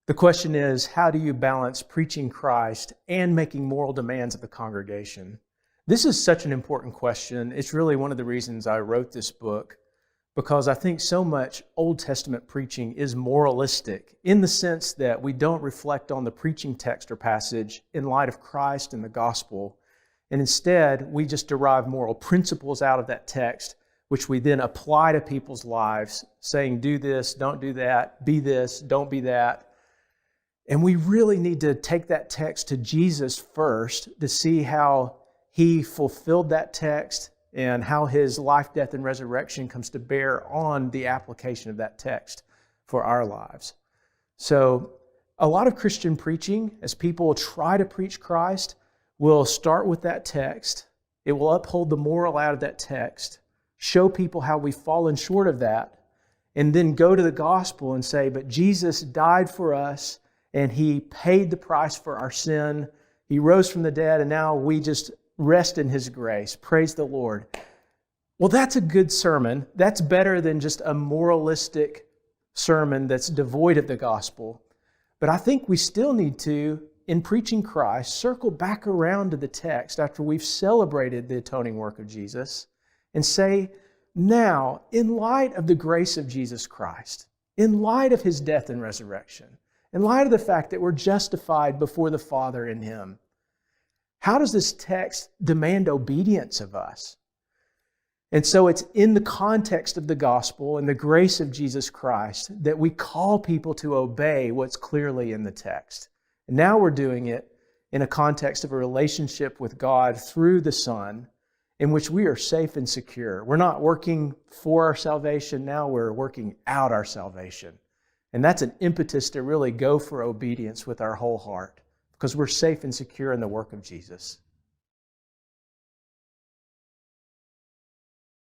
The question is, how do you balance preaching Christ and making moral demands of the congregation? This is such an important question. It's really one of the reasons I wrote this book, because I think so much Old Testament preaching is moralistic in the sense that we don't reflect on the preaching text or passage in light of Christ and the gospel. And instead, we just derive moral principles out of that text, which we then apply to people's lives, saying, do this, don't do that, be this, don't be that. And we really need to take that text to Jesus first to see how He fulfilled that text and how His life, death, and resurrection comes to bear on the application of that text for our lives. So a lot of Christian preaching, as people try to preach Christ, will start with that text. It will uphold the moral out of that text, show people how we've fallen short of that, and then go to the gospel and say, but Jesus died for us, and He paid the price for our sin. He rose from the dead, and now we just rest in His grace. Praise the Lord. Well, that's a good sermon. That's better than just a moralistic sermon that's devoid of the gospel. But I think we still need to, in preaching Christ, circle back around to the text after we've celebrated the atoning work of Jesus and say, now, in light of the grace of Jesus Christ, in light of His death and resurrection, in light of the fact that we're justified before the Father in Him, how does this text demand obedience of us? And so it's in the context of the gospel and the grace of Jesus Christ that we call people to obey what's clearly in the text. And now we're doing it in a context of a relationship with God through the Son, in which we are safe and secure. We're not working for our salvation, now we're working out our salvation. And that's an impetus to really go for obedience with our whole heart, because we're safe and secure in the work of Jesus.